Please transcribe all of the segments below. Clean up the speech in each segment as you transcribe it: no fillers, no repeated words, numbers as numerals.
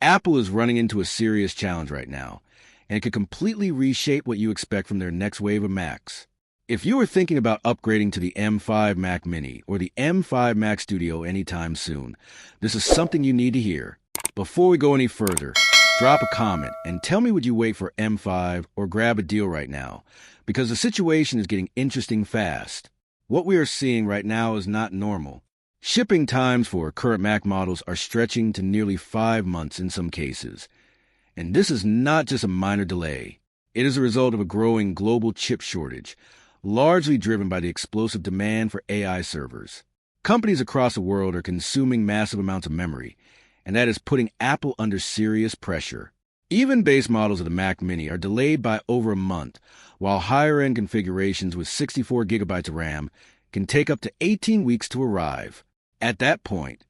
Apple is running into a serious challenge right now, and it could completely reshape what you expect from their next wave of Macs. If you are thinking about upgrading to the M5 Mac Mini or the M5 Mac Studio anytime soon, this is something you need to hear. Before we go any further, drop a comment and tell me would you wait for M5 or grab a deal right now, because the situation is getting interesting fast. What we are seeing right now is not normal. Shipping times for current Mac models are stretching to nearly 5 months in some cases. And this is not just a minor delay. It is a result of a growing global chip shortage, largely driven by the explosive demand for AI servers. Companies across the world are consuming massive amounts of memory, and that is putting Apple under serious pressure. Even base models of the Mac Mini are delayed by over a month, while higher-end configurations with 64 gigabytes of RAM can take up to 18 weeks to arrive. At that point,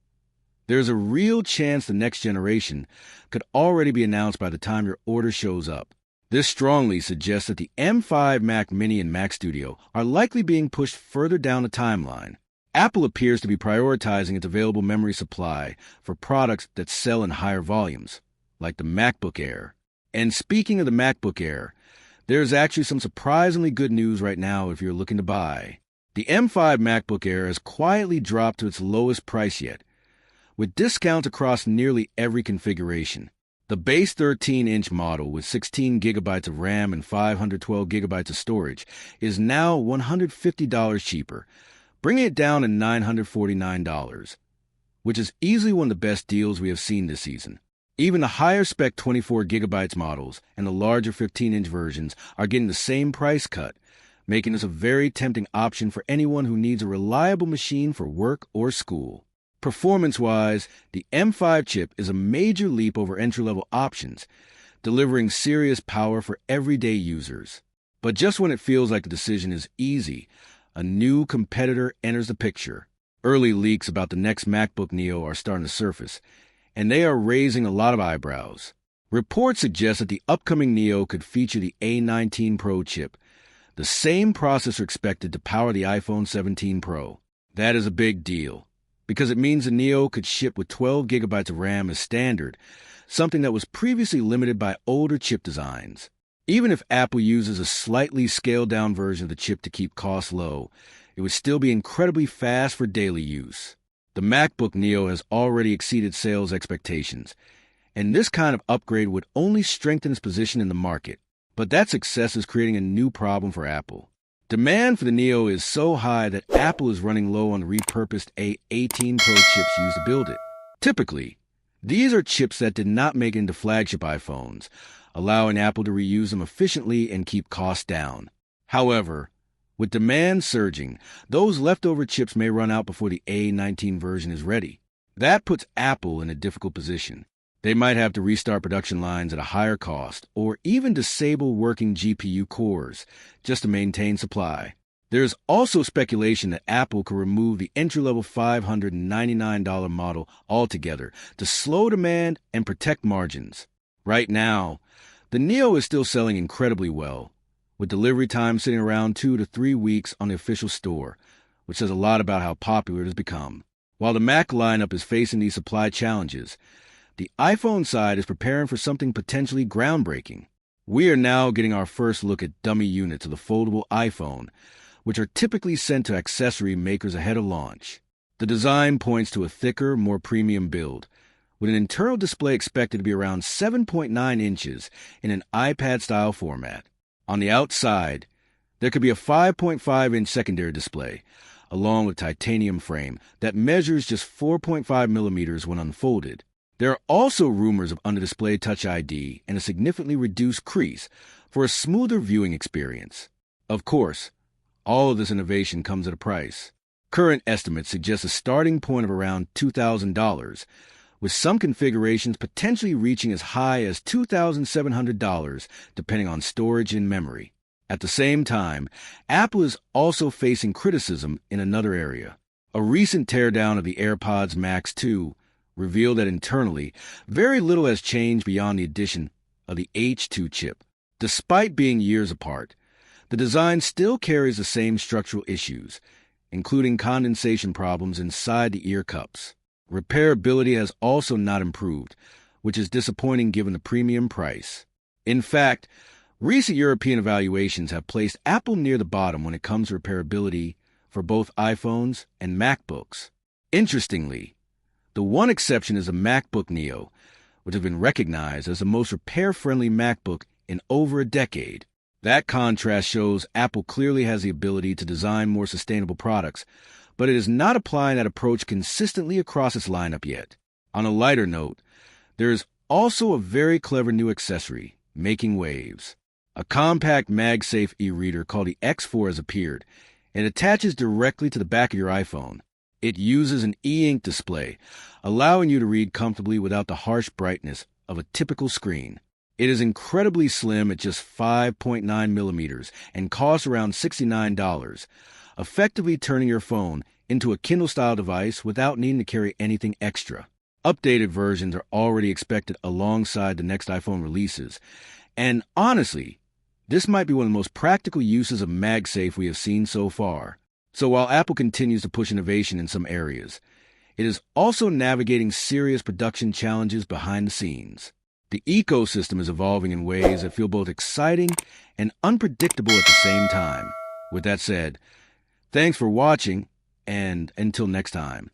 there's a real chance the next generation could already be announced by the time your order shows up. This strongly suggests that the M5 Mac Mini and Mac Studio are likely being pushed further down the timeline. Apple appears to be prioritizing its available memory supply for products that sell in higher volumes, like the MacBook Air. And speaking of the MacBook Air, there's actually some surprisingly good news right now if you're looking to buy. The M5 MacBook Air has quietly dropped to its lowest price yet, with discounts across nearly every configuration. The base 13-inch model with 16 gigabytes of RAM and 512 gigabytes of storage is now $150 cheaper, bringing it down to $949, which is easily one of the best deals we have seen this season. Even the higher-spec 24 gigabytes models and the larger 15-inch versions are getting the same price cut, making this a very tempting option for anyone who needs a reliable machine for work or school. Performance-wise, the M5 chip is a major leap over entry-level options, delivering serious power for everyday users. But just when it feels like the decision is easy, a new competitor enters the picture. Early leaks about the next MacBook Neo are starting to surface, and they are raising a lot of eyebrows. Reports suggest that the upcoming Neo could feature the A19 Pro chip, the same processor expected to power the iPhone 17 Pro. That is a big deal, because it means the Neo could ship with 12 gigabytes of RAM as standard, something that was previously limited by older chip designs. Even if Apple uses a slightly scaled-down version of the chip to keep costs low, it would still be incredibly fast for daily use. The MacBook Neo has already exceeded sales expectations, and this kind of upgrade would only strengthen its position in the market. But that success is creating a new problem for Apple. Demand for the Neo is so high that Apple is running low on the repurposed A18 Pro chips used to build it. Typically, these are chips that did not make it into flagship iPhones, allowing Apple to reuse them efficiently and keep costs down. However, with demand surging, those leftover chips may run out before the A19 version is ready. That puts Apple in a difficult position. They might have to restart production lines at a higher cost, or even disable working GPU cores just to maintain supply. There is also speculation that Apple could remove the entry-level $599 model altogether to slow demand and protect margins. Right now, the Neo is still selling incredibly well, with delivery time sitting around 2 to 3 weeks on the official store, which says a lot about how popular it has become. While the Mac lineup is facing these supply challenges, the iPhone side is preparing for something potentially groundbreaking. We are now getting our first look at dummy units of the foldable iPhone, which are typically sent to accessory makers ahead of launch. The design points to a thicker, more premium build, with an internal display expected to be around 7.9 inches in an iPad-style format. On the outside, there could be a 5.5-inch secondary display, along with a titanium frame that measures just 4.5 millimeters when unfolded. There are also rumors of under-display Touch ID and a significantly reduced crease for a smoother viewing experience. Of course, all of this innovation comes at a price. Current estimates suggest a starting point of around $2,000, with some configurations potentially reaching as high as $2,700 depending on storage and memory. At the same time, Apple is also facing criticism in another area. A recent teardown of the AirPods Max 2 revealed that internally, very little has changed beyond the addition of the H2 chip. Despite being years apart, the design still carries the same structural issues, including condensation problems inside the ear cups. Repairability has also not improved, which is disappointing given the premium price. In fact, recent European evaluations have placed Apple near the bottom when it comes to repairability for both iPhones and MacBooks. Interestingly, the one exception is the MacBook Neo, which has been recognized as the most repair-friendly MacBook in over a decade. That contrast shows Apple clearly has the ability to design more sustainable products, but it is not applying that approach consistently across its lineup yet. On a lighter note, there is also a very clever new accessory making waves. A compact MagSafe e-reader called the X4 has appeared. It attaches directly to the back of your iPhone. It uses an e-ink display, allowing you to read comfortably without the harsh brightness of a typical screen. It is incredibly slim at just 5.9 millimeters and costs around $69, effectively turning your phone into a Kindle-style device without needing to carry anything extra. Updated versions are already expected alongside the next iPhone releases, and honestly, this might be one of the most practical uses of MagSafe we have seen so far. So while Apple continues to push innovation in some areas, it is also navigating serious production challenges behind the scenes. The ecosystem is evolving in ways that feel both exciting and unpredictable at the same time. With that said, thanks for watching, and until next time.